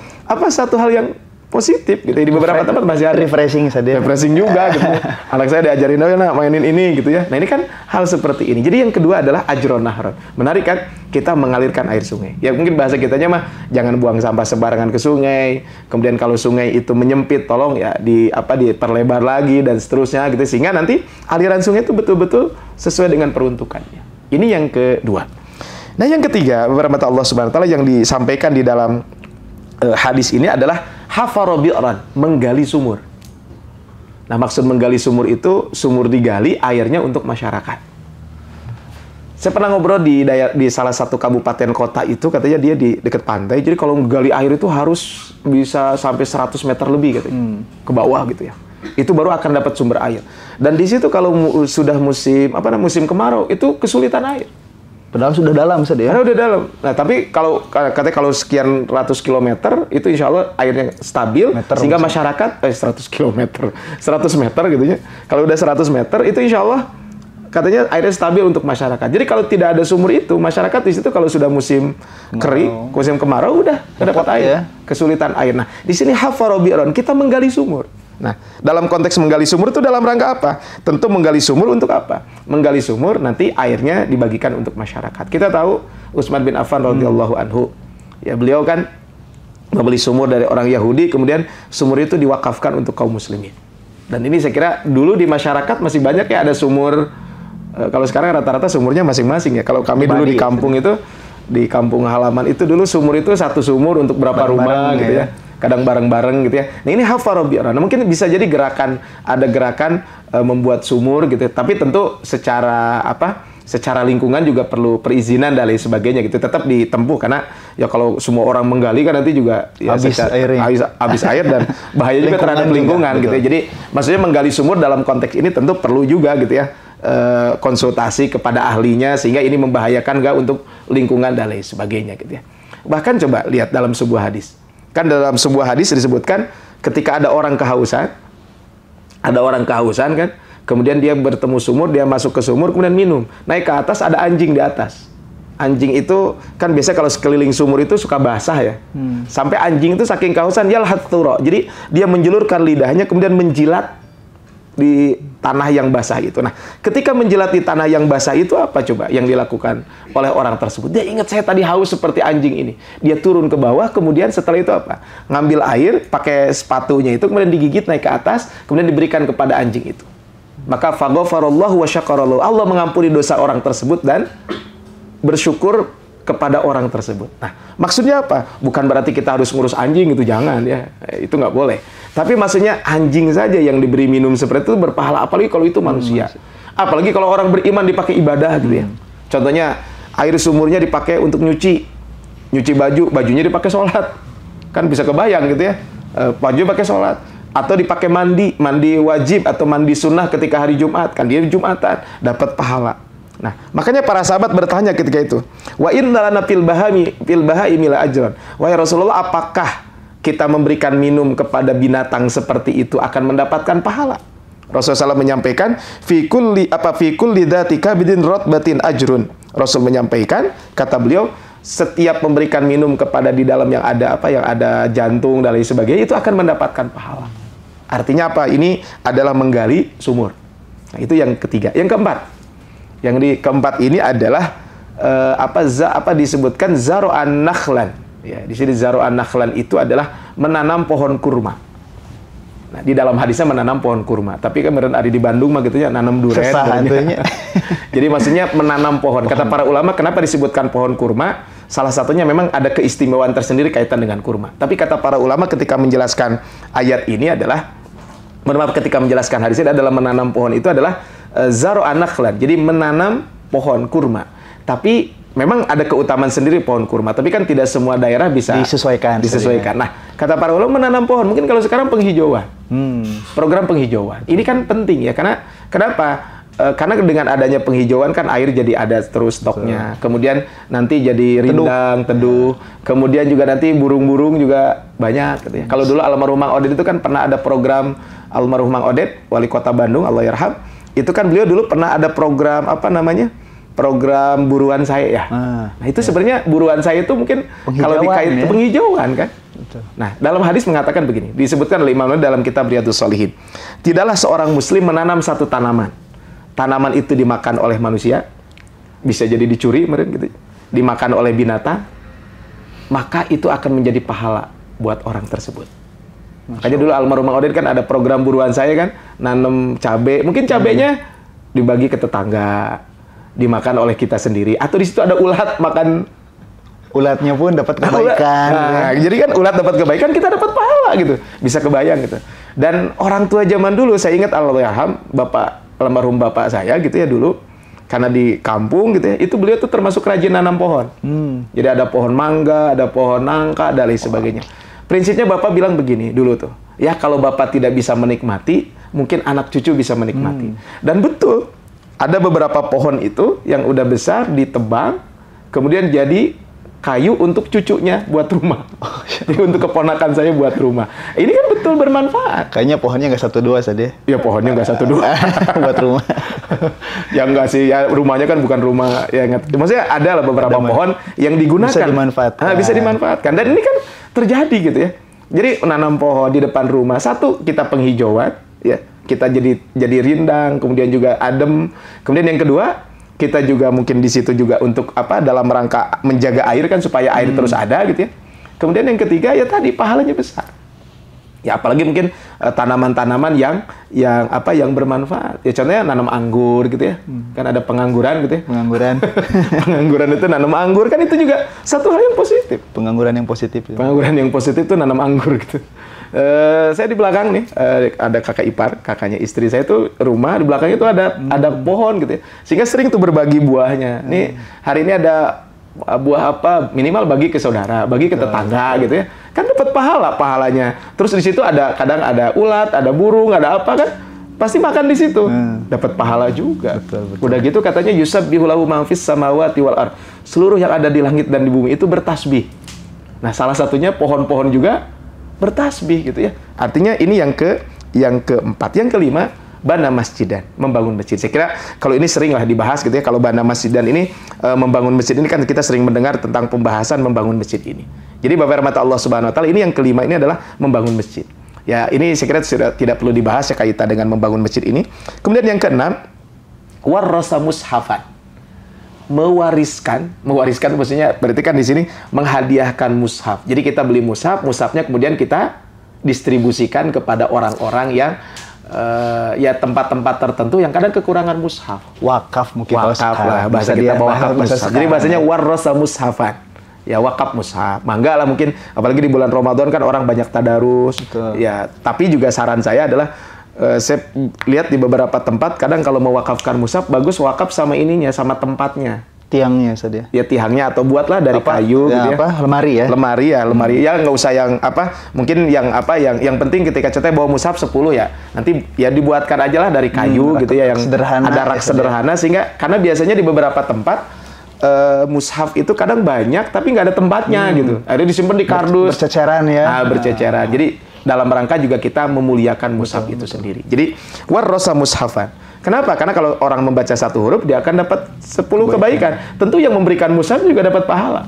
satu hal yang positif gitu ya. Di beberapa tempat masih ada refreshing saja. Refreshing juga gitu. Anak saya diajarin mainin ini gitu ya. Nah ini kan hal seperti ini. Jadi yang kedua adalah ajron nahron. Menarik kan? Kita mengalirkan air sungai. Ya mungkin bahasa kitanya mah jangan buang sampah sembarangan ke sungai. Kemudian kalau sungai itu menyempit, tolong ya diperlebar lagi dan seterusnya gitu, sehingga nanti aliran sungai itu betul-betul sesuai dengan peruntukannya. Ini yang kedua. Nah yang ketiga, rahmat Allah Subhanahu wa taala yang disampaikan di dalam hadis ini adalah hafara bi'ran, menggali sumur. Nah, maksud menggali sumur itu sumur digali, airnya untuk masyarakat. Saya pernah ngobrol di salah satu kabupaten kota itu, katanya dia di dekat pantai. Jadi kalau menggali air itu harus bisa sampai 100 meter lebih katanya. Ke bawah gitu ya. Itu baru akan dapat sumber air. Dan di situ kalau sudah musim kemarau, itu kesulitan air. Padahal sudah dalam saja ya. Padahal udah dalam. Nah, tapi katanya kalau sekian ratus kilometer itu insya Allah airnya stabil, sehingga masyarakat 100 kilometer, 100 meter gitu ya. Kalau udah 100 meter itu insya Allah katanya airnya stabil untuk masyarakat. Jadi kalau tidak ada sumur itu, masyarakat di situ kalau sudah musim kering, musim kemarau udah dapat air, ya. Kesulitan air. Nah, di sini hafara bi'ran, kita menggali sumur. Nah, dalam konteks menggali sumur itu dalam rangka apa? Tentu menggali sumur untuk apa? Menggali sumur nanti airnya dibagikan untuk masyarakat. Kita tahu Utsman bin Affan radhiyallahu anhu, ya beliau kan membeli sumur dari orang Yahudi, kemudian sumur itu diwakafkan untuk kaum muslimin. Dan ini saya kira dulu di masyarakat masih banyak ya ada sumur. Kalau sekarang rata-rata sumurnya masing-masing ya. Kalau kami dulu di kampung itu, di kampung halaman itu dulu sumur itu satu sumur untuk berapa rumah gitu ya. Kadang bareng-bareng gitu ya. Nah ini hafara bi'ran. Mungkin bisa jadi ada gerakan membuat sumur gitu. Tapi tentu secara lingkungan juga perlu perizinan dan lain sebagainya gitu. Tetap ditempuh karena ya kalau semua orang menggali kan nanti juga ya habis air dan bahaya juga terhadap lingkungan gitu ya. Jadi maksudnya menggali sumur dalam konteks ini tentu perlu juga gitu ya. konsultasi kepada ahlinya sehingga ini membahayakan nggak untuk lingkungan dan lain sebagainya gitu ya. Bahkan coba lihat dalam sebuah hadis. Kan dalam sebuah hadis disebutkan ketika ada orang kehausan kan, kemudian dia bertemu sumur, dia masuk ke sumur kemudian minum. Naik ke atas ada anjing di atas. Anjing itu kan biasa kalau sekeliling sumur itu suka basah ya. Sampai anjing itu saking kehausan yalhat thura. Jadi dia menjulurkan lidahnya kemudian menjilat di tanah yang basah itu. Nah, ketika menjilat di tanah yang basah itu apa coba yang dilakukan oleh orang tersebut? Dia ingat saya tadi haus seperti anjing ini. Dia turun ke bawah, kemudian setelah itu apa? Ngambil air, pakai sepatunya itu, kemudian digigit naik ke atas, kemudian diberikan kepada anjing itu. Maka faghfarallahu wa syakarallahu. Allah mengampuni dosa orang tersebut dan bersyukur kepada orang tersebut. Nah, maksudnya apa? Bukan berarti kita harus ngurus anjing itu, jangan ya. Itu nggak boleh. Tapi maksudnya anjing saja yang diberi minum seperti itu berpahala, apalagi kalau itu manusia. Apalagi kalau orang beriman dipakai ibadah gitu ya. Contohnya air sumurnya dipakai untuk nyuci baju, bajunya dipakai sholat. Kan bisa kebayang gitu ya. Baju pakai sholat. Atau dipakai mandi wajib atau mandi sunnah ketika hari Jumat. Kan dia Jumatan, dapat pahala. Nah, makanya para sahabat bertanya ketika itu, wa inna lana fil bahaimi la ajran. Wahai Rasulullah, apakah kita memberikan minum kepada binatang seperti itu akan mendapatkan pahala? Rasulullah SAW menyampaikan, fi kulli dzati kabidin rotbatin ajrun. Rasul menyampaikan, kata beliau, setiap memberikan minum kepada di dalam yang ada jantung dan lain sebagainya itu akan mendapatkan pahala. Artinya apa? Ini adalah menggali sumur. Nah, itu yang ketiga. Yang keempat ini adalah disebutkan zaro'an nakhlan. Ya, di sini zaro'an nakhlan itu adalah menanam pohon kurma. Nah, di dalam hadisnya menanam pohon kurma. Tapi kemarin ada di Bandung mah gitu ya, nanam duren. Jadi maksudnya menanam pohon. Kata para ulama, kenapa disebutkan pohon kurma? Salah satunya memang ada keistimewaan tersendiri kaitan dengan kurma. Tapi kata para ulama ketika menjelaskan ayat ini adalah, ketika menjelaskan hadis ini adalah menanam pohon itu adalah zaro'an nakhlan. Jadi menanam pohon kurma. Tapi memang ada keutamaan sendiri pohon kurma. Tapi kan tidak semua daerah bisa disesuaikan. Nah, kata para ulama menanam pohon. Mungkin kalau sekarang penghijauan. Program penghijauan. Ini kan penting ya. Kenapa? Karena dengan adanya penghijauan kan air jadi ada terus stoknya. Kemudian nanti jadi rindang, teduh. Kemudian juga nanti burung-burung juga banyak. Gitu ya. Kalau dulu almarhum Mang Odet itu kan pernah ada program, almarhum Mang Odet, wali kota Bandung, Allah yarham. Itu kan beliau dulu pernah ada program program buruan saya ya. Nah itu sebenarnya buruan saya itu mungkin kalau dikait penghijauan kan. Betul. Nah dalam hadis mengatakan begini, disebutkan oleh Imam Nawawi dalam kitab Riyadhus Shalihin. Tidaklah seorang muslim menanam satu tanaman. Tanaman itu dimakan oleh manusia, bisa jadi dicuri gitu, dimakan oleh binatang, maka itu akan menjadi pahala buat orang tersebut. Makanya dulu almarhum Mang Odet kan ada program buruan saya kan, nanam cabai, mungkin cabainya dibagi ke tetangga, dimakan oleh kita sendiri, atau di situ ada ulat, makan ulatnya pun dapat kebaikan. Nah, jadi kan ulat dapat kebaikan, kita dapat pahala gitu, bisa kebayang gitu. Dan orang tua zaman dulu, saya ingat Allahyarham, almarhum bapak saya gitu ya dulu, karena di kampung gitu ya, itu beliau tuh termasuk rajin nanam pohon. Jadi ada pohon mangga, ada pohon nangka, dan lain sebagainya. Prinsipnya bapak bilang begini dulu tuh, ya kalau bapak tidak bisa menikmati, mungkin anak cucu bisa menikmati. Dan betul, ada beberapa pohon itu yang udah besar ditebang, kemudian jadi kayu untuk cucunya buat rumah. Jadi untuk keponakan saya buat rumah. Ini kan betul bermanfaat. Kayaknya pohonnya nggak 1-2 saja. Ya pohonnya nggak 1-2 buat rumah. Ya enggak sih, ya rumahnya kan bukan rumah. Ya maksudnya ada lah beberapa pohon yang digunakan. Bisa dimanfaatkan. Bisa dimanfaatkan. Dan ini kan terjadi gitu ya. Jadi menanam pohon di depan rumah. Satu, kita penghijauan, ya. Kita jadi rindang, kemudian juga adem. Kemudian yang kedua, kita juga mungkin di situ juga untuk dalam rangka menjaga air kan supaya air terus ada gitu ya. Kemudian yang ketiga ya tadi pahalanya besar. Ya apalagi mungkin tanaman-tanaman yang bermanfaat. Ya contohnya nanam anggur gitu ya. Kan ada pengangguran gitu ya. Pengangguran itu nanam anggur kan itu juga satu hal yang positif. Pengangguran yang positif. Pengangguran yang positif itu nanam anggur gitu. Saya di belakang nih ada kakak ipar, kakaknya istri saya tuh rumah di belakangnya tuh ada pohon gitu ya. Sehingga sering tuh berbagi buahnya. Nih hari ini ada buah apa minimal bagi ke saudara, bagi ke tetangga gitu ya. Kan dapat pahalanya. Terus di situ kadang ada ulat, ada burung, ada apa kan. pasti makan di situ. Dapat pahala juga. Betul. Udah gitu katanya yusabbihu lahu ma fis samawati wal ard. Seluruh yang ada di langit dan di bumi itu bertasbih. Nah, salah satunya pohon-pohon juga bertasbih gitu ya. Artinya ini yang keempat. Yang kelima, bana masjidan, membangun masjid. Saya kira kalau ini seringlah dibahas gitu ya. Kalau bana masjidan ini membangun masjid ini kan kita sering mendengar tentang pembahasan membangun masjid ini. Jadi Bapak rahmat Allah Subhanahu wa taala, ini yang kelima ini adalah membangun masjid. Ya, ini saya kira sudah tidak perlu dibahas ya kaitan dengan membangun masjid ini. Kemudian yang keenam, warrasa mushafan. Mewariskan maksudnya berarti kan di sini menghadiahkan mushaf. Jadi kita beli mushaf, mushafnya kemudian kita distribusikan kepada orang-orang yang ya tempat-tempat tertentu yang kadang kekurangan mushaf. Wakaf mungkin. Wakaf lah, bahasa kita wakaf mushaf. Jadi bahasanya warrasa mushafan. Ya, wakaf mushaf. Mangga lah mungkin, apalagi di bulan Ramadan kan orang banyak tadarus. Betul. Ya, tapi juga saran saya adalah saya lihat di beberapa tempat kadang kalau mau wakafkan mushaf bagus wakaf sama ininya, sama tempatnya. Tiangnya saja. Ya tiangnya atau buatlah dari kayu gitu ya. Lemari ya. Lemari ya, nggak usah yang mungkin yang penting ketika cetek bawa mushaf 10 ya. Nanti ya dibuatkan aja lah dari kayu gitu ya, yang sederhana, ada rak sederhana sehingga karena biasanya di beberapa tempat mushaf itu kadang banyak tapi nggak ada tempatnya gitu. Akhirnya disimpan di kardus. Berceceran ya. Berceceran. Jadi dalam rangka juga kita memuliakan mushaf itu sendiri. Jadi warrasa mushafan. Kenapa? Karena kalau orang membaca satu huruf dia akan dapat 10 kebaikan. Tentu yang memberikan mushaf juga dapat pahala.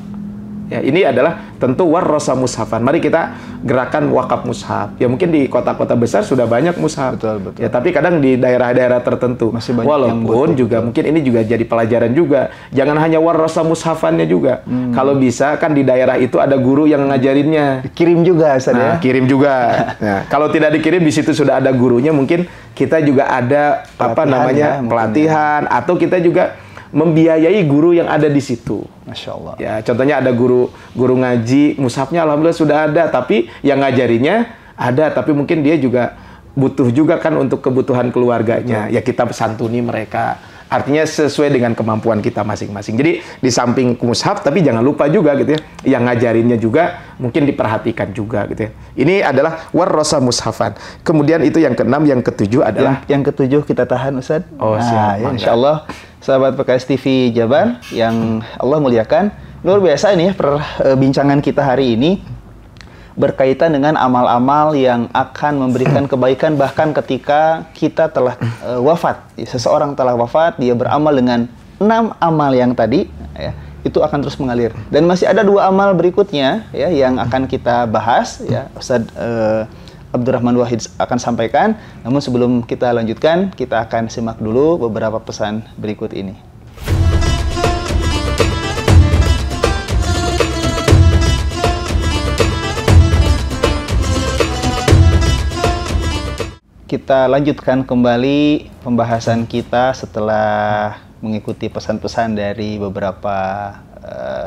Ya, ini adalah tentu warrasa mushafan. Mari kita gerakan wakaf mushaf. Ya mungkin di kota-kota besar sudah banyak mushaf. Betul. Ya, tapi kadang di daerah-daerah tertentu masih banyak walaupun juga mungkin ini juga jadi pelajaran juga. Jangan hanya warrasa mushafannya juga. Kalau bisa kan di daerah itu ada guru yang ngajarinnya. Kirim juga Ustaz ya. Kirim juga. Nah, kalau tidak dikirim di situ sudah ada gurunya, mungkin kita juga ada pelatihan atau kita juga membiayai guru yang ada di situ. Masya Allah. Ya, contohnya ada guru ngaji, mushafnya alhamdulillah sudah ada, tapi yang ngajarinya ada, tapi mungkin dia juga butuh juga kan untuk kebutuhan keluarganya. Ya kita santuni mereka. Artinya sesuai dengan kemampuan kita masing-masing. Jadi di samping mushaf, tapi jangan lupa juga gitu ya, yang ngajarinnya juga mungkin diperhatikan juga gitu ya. Ini adalah warrasa mushafan. Kemudian itu yang keenam, yang ketujuh adalah yang ketujuh kita tahan Ustaz. Oh, siap. Ya, insyaallah sahabat PKS TV Jabar yang Allah muliakan, luar biasa ini ya perbincangan kita hari ini berkaitan dengan amal-amal yang akan memberikan kebaikan bahkan ketika kita telah wafat. Seseorang telah wafat, dia beramal dengan 6 amal yang tadi ya, itu akan terus mengalir. Dan masih ada 2 amal berikutnya ya yang akan kita bahas ya. Ustaz Abdurrahman Wahid akan sampaikan. Namun sebelum kita lanjutkan, kita akan simak dulu beberapa pesan berikut ini. Kita lanjutkan kembali pembahasan kita setelah mengikuti pesan-pesan dari beberapa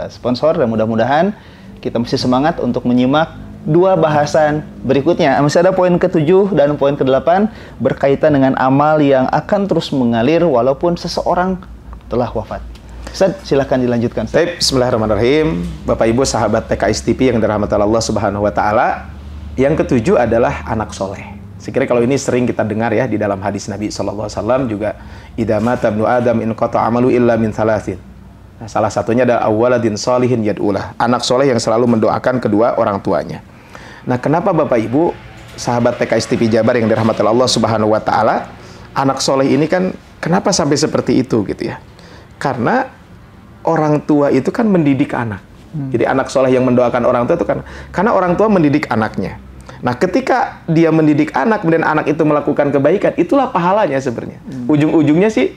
sponsor, dan mudah-mudahan kita masih semangat untuk menyimak 2 bahasan berikutnya. Masih ada poin ke-7 dan poin ke-8 berkaitan dengan amal yang akan terus mengalir walaupun seseorang telah wafat. Ustaz, silakan dilanjutkan. Baik, bismillahirrahmanirrahim. Bapak Ibu sahabat PKS TV yang dirahmati Allah Subhanahu wa taala. Yang ke-7 adalah anak soleh. Saya kira kalau ini sering kita dengar ya di dalam hadis Nabi SAW juga, idza mata ibnu Adam in qata amalu illa min thalathin. Nah, salah satunya adalah awwaladin sholihin yad'ulah, anak soleh yang selalu mendoakan kedua orang tuanya. Nah, kenapa Bapak Ibu sahabat PKS TV Jabar yang dirahmati Allah Subhanahu wa taala, anak soleh ini kan kenapa sampai seperti itu gitu ya? Karena orang tua itu kan mendidik anak. Jadi anak soleh yang mendoakan orang tua itu kan karena orang tua mendidik anaknya. Nah, ketika dia mendidik anak, kemudian anak itu melakukan kebaikan, itulah pahalanya sebenarnya. Ujung-ujungnya sih,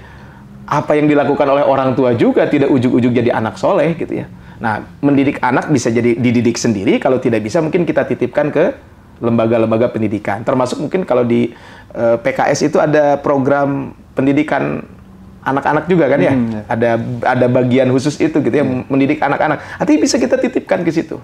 apa yang dilakukan oleh orang tua juga tidak ujung-ujung jadi anak soleh gitu ya. Nah, mendidik anak bisa jadi dididik sendiri, kalau tidak bisa mungkin kita titipkan ke lembaga-lembaga pendidikan. Termasuk mungkin kalau di PKS itu ada program pendidikan anak-anak juga kan ya. Ada bagian khusus itu gitu ya, mendidik anak-anak. Artinya bisa kita titipkan ke situ.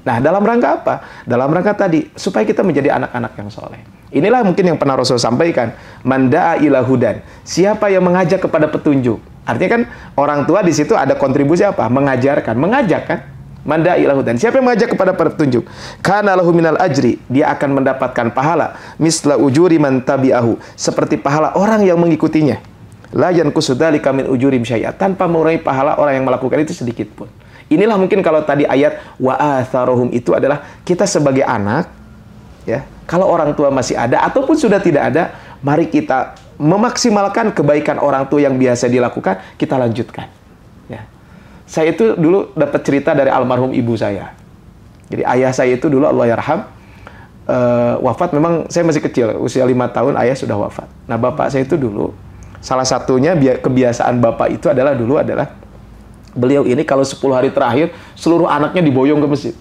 Nah, dalam rangka apa? Dalam rangka tadi, supaya kita menjadi anak-anak yang soleh. Inilah mungkin yang pernah Rasul sampaikan. Man da'a ila hudan. Siapa yang mengajak kepada petunjuk? Artinya kan orang tua di situ ada kontribusi apa? Mengajarkan, mengajak kan? Man da'a ila hudan. Siapa yang mengajak kepada petunjuk? Kana lahu minal ajri. Dia akan mendapatkan pahala misla ujuri man tabi'ahu. Seperti pahala orang yang mengikutinya. La yanqusu dzalika min ujurim syai'a. Tanpa mengurangi pahala orang yang melakukan itu sedikit pun. Inilah mungkin kalau tadi ayat wa atharohum itu adalah kita sebagai anak, ya. Kalau orang tua masih ada ataupun sudah tidak ada, mari kita memaksimalkan kebaikan orang tua yang biasa dilakukan, kita lanjutkan. Ya. Saya itu dulu dapat cerita dari almarhum ibu saya. Jadi ayah saya itu dulu Allah yarham, wafat memang saya masih kecil, usia 5 tahun ayah sudah wafat. Nah bapak saya itu dulu, salah satunya kebiasaan bapak itu adalah beliau ini kalau 10 hari terakhir seluruh anaknya diboyong ke masjid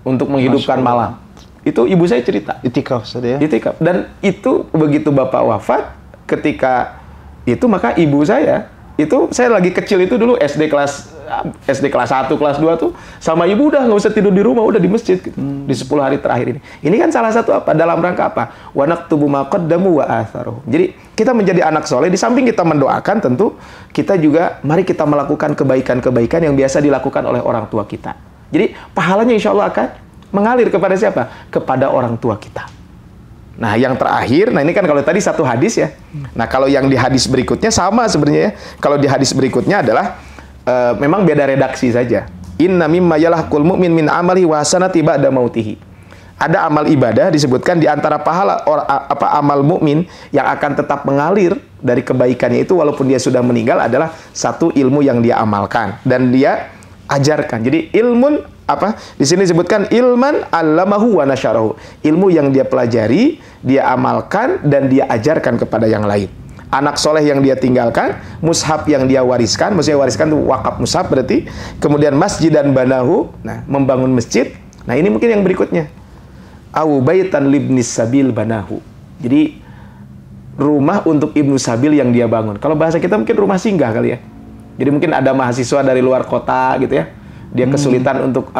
untuk menghidupkan malam. Itu ibu saya cerita. Itikaf saja ya. Itikaf. Dan itu begitu bapak wafat, ketika itu maka ibu saya lagi kecil itu dulu SD kelas 1, kelas 2 tuh sama ibu udah nggak usah tidur di rumah, udah di masjid gitu. Di 10 hari terakhir ini. Ini kan salah satu apa? Dalam rangka apa? Wa naktubu ma qaddamu wa atharuhum. Jadi kita menjadi anak soleh, di samping kita mendoakan tentu kita juga mari kita melakukan kebaikan-kebaikan yang biasa dilakukan oleh orang tua kita. Jadi pahalanya insya Allah akan mengalir kepada siapa? Kepada orang tua kita. Nah, yang terakhir, nah ini kan kalau tadi satu hadis ya. Nah, kalau yang di hadis berikutnya sama sebenarnya ya. Kalau di hadis berikutnya adalah memang beda redaksi saja. Inna mimma yalahqul mu'min min amali wa hasanati ba'da mautihi. Ada amal ibadah disebutkan di antara pahala amal mukmin yang akan tetap mengalir dari kebaikannya itu walaupun dia sudah meninggal adalah satu ilmu yang dia amalkan dan dia ajarkan. Jadi ilmun di sini disebutkan ilman allamahu wa nasyarahu. Ilmu yang dia pelajari, dia amalkan dan dia ajarkan kepada yang lain. Anak soleh yang dia tinggalkan, mushaf yang dia wariskan, maksudnya wariskan itu wakaf mushaf berarti. Kemudian masjid dan banahu, nah membangun masjid. Nah ini mungkin yang berikutnya. Awu baitan libnis sabil banahu. Jadi rumah untuk ibnu sabil yang dia bangun. Kalau bahasa kita mungkin rumah singgah kali ya. Jadi mungkin ada mahasiswa dari luar kota gitu ya. Dia kesulitan untuk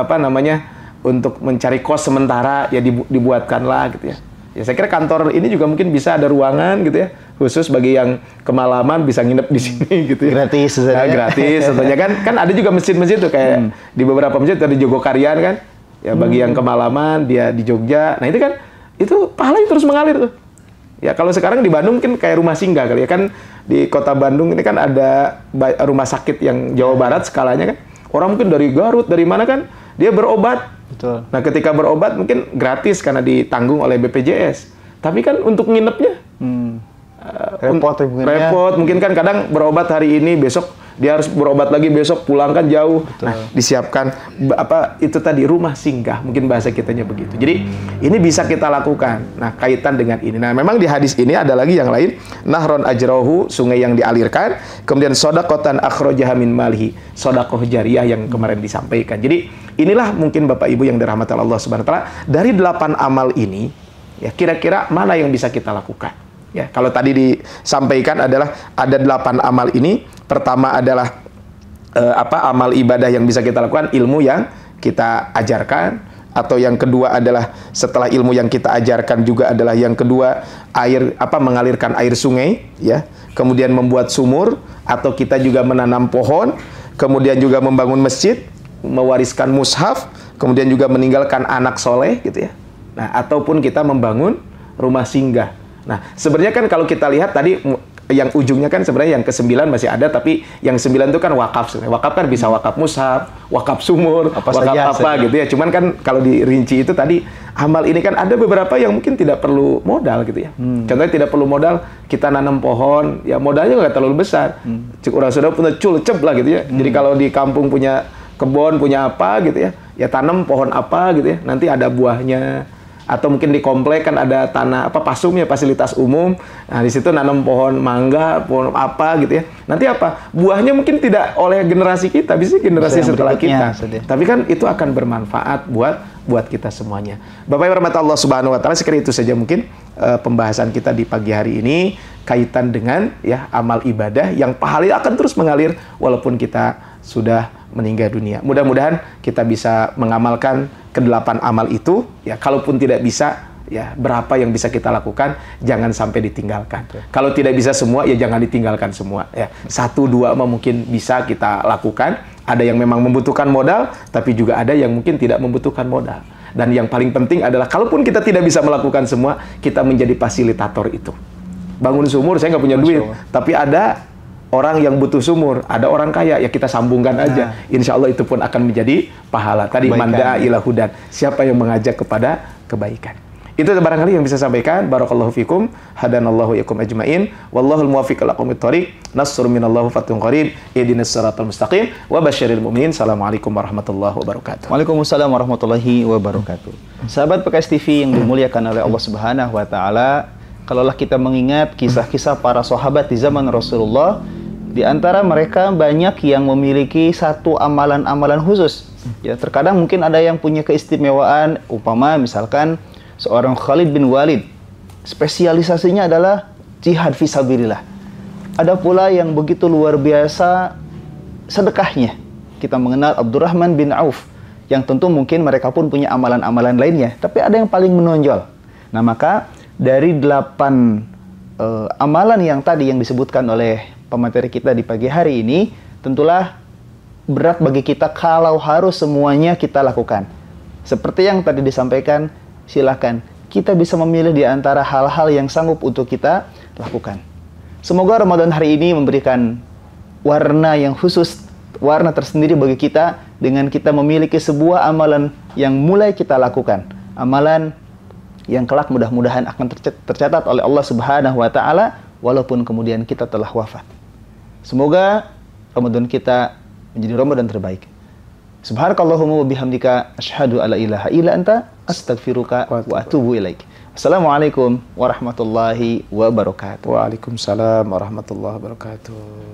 untuk mencari kos sementara, ya dibuatkanlah gitu ya. Ya saya kira kantor ini juga mungkin bisa ada ruangan gitu ya, khusus bagi yang kemalaman bisa nginep di sini gitu ya. Gratis nah, gratis tentunya kan ada juga masjid-masjid tuh kayak di beberapa masjid ada Jogokarian kan. Ya bagi yang kemalaman dia di Jogja. Nah, itu pahalanya terus mengalir tuh. Ya kalau sekarang di Bandung mungkin kayak rumah singgah kali ya kan, di kota Bandung ini kan ada rumah sakit yang Jawa Barat skalanya kan. Orang mungkin dari Garut, dari mana kan, dia berobat. Betul. Nah, ketika berobat mungkin gratis karena ditanggung oleh BPJS. Tapi kan untuk nginepnya, repot. Mungkin kan kadang berobat hari ini, besok dia harus berobat lagi, besok pulang kan jauh. Betul. Nah, disiapkan itu tadi rumah singgah, mungkin bahasa kitanya begitu. Jadi ini bisa kita lakukan. Nah, kaitan dengan ini. Nah, memang di hadis ini ada lagi yang lain. Nahron ajrohu, sungai yang dialirkan. Kemudian sodakotan akhrojaha min malhi, sodakoh jariah yang kemarin disampaikan. Jadi inilah mungkin Bapak Ibu yang dirahmati Allah Subhanahu Wa Taala. Dari 8 amal ini, ya kira-kira mana yang bisa kita lakukan? Ya, kalau tadi disampaikan adalah ada 8 amal ini. Pertama adalah amal ibadah yang bisa kita lakukan, ilmu yang kita ajarkan. Atau yang kedua adalah setelah ilmu yang kita ajarkan juga adalah yang kedua mengalirkan air sungai, ya. Kemudian membuat sumur atau kita juga menanam pohon, kemudian juga membangun masjid, mewariskan mushaf, kemudian juga meninggalkan anak soleh gitu ya. Nah, ataupun kita membangun rumah singgah. Nah, sebenarnya kan kalau kita lihat tadi yang ujungnya kan sebenarnya yang ke-9 masih ada, tapi yang 9 itu kan wakaf. Wakaf kan bisa wakaf mushaf, wakaf sumur, wakaf gitu ya. Cuman kan kalau dirinci itu tadi amal ini kan ada beberapa yang mungkin tidak perlu modal gitu ya. Contohnya tidak perlu modal, kita nanam pohon, ya modalnya nggak terlalu besar. Orang sudah punya culcep lah gitu ya. Jadi kalau di kampung punya kebun, punya apa gitu ya, ya tanam pohon apa gitu ya. Nanti ada buahnya. Atau mungkin di komplek kan ada tanah pasum ya, fasilitas umum. Nah, di situ nanam pohon mangga, pohon apa gitu ya. Nanti buahnya mungkin tidak oleh generasi kita, bisa generasi setelah kita. Tapi kan itu akan bermanfaat buat kita semuanya. Bapak Ibu rahmat Allah Subhanahu Wa Taala, sekira itu saja mungkin pembahasan kita di pagi hari ini kaitan dengan ya amal ibadah yang pahalanya akan terus mengalir walaupun kita sudah meninggal dunia. Mudah-mudahan kita bisa mengamalkan ke-8 amal itu. Ya, kalaupun tidak bisa, ya berapa yang bisa kita lakukan, jangan sampai ditinggalkan. Kalau tidak bisa semua, ya jangan ditinggalkan semua. Ya, 1-2 mungkin bisa kita lakukan. Ada yang memang membutuhkan modal, tapi juga ada yang mungkin tidak membutuhkan modal. Dan yang paling penting adalah, kalaupun kita tidak bisa melakukan semua, kita menjadi fasilitator itu. Bangun sumur, saya nggak punya duit, tapi ada orang yang butuh sumur, ada orang kaya, ya kita sambungkan aja. Insya Allah itu pun akan menjadi pahala. Tadi manda ila hudan, siapa yang mengajak kepada kebaikan. Itu barangkali yang bisa sampaikan. Barakallahu fikum, hadanallahu yakum ajmain, wallahul muwaffiq ila aqwamit thoriq, nasrun minallahu fathun qarib, ihdinas siratal mustaqim, wa basyiril mu'minin. Assalamualaikum warahmatullahi wabarakatuh. Waalaikumsalam warahmatullahi wabarakatuh. Sahabat PKS TV yang dimuliakan oleh Allah Subhanahu wa taala, kalaulah kita mengingat kisah-kisah para sahabat di zaman Rasulullah, di antara mereka banyak yang memiliki satu amalan-amalan khusus. Ya, terkadang mungkin ada yang punya keistimewaan, upama misalkan seorang Khalid bin Walid, spesialisasinya adalah jihad fisabilillah. Ada pula yang begitu luar biasa sedekahnya. Kita mengenal Abdurrahman bin Auf, yang tentu mungkin mereka pun punya amalan-amalan lainnya, tapi ada yang paling menonjol. Nah, maka dari 8 amalan yang tadi yang disebutkan oleh pemateri kita di pagi hari ini, tentulah berat bagi kita kalau harus semuanya kita lakukan. Seperti yang tadi disampaikan, silakan kita bisa memilih di antara hal-hal yang sanggup untuk kita lakukan. Semoga Ramadan hari ini memberikan warna yang khusus, warna tersendiri bagi kita, dengan kita memiliki sebuah amalan yang mulai kita lakukan. Amalan yang kelak mudah-mudahan akan tercatat oleh Allah Subhanahu wa taala walaupun kemudian kita telah wafat. Semoga Ramadan kita menjadi Ramadan terbaik. Subhanakallahumma wa bihamdika asyhadu alla ilaha illa anta astaghfiruka wa atubu ilaik. Assalamualaikum warahmatullahi wabarakatuh. Waalaikumsalam warahmatullahi wabarakatuh.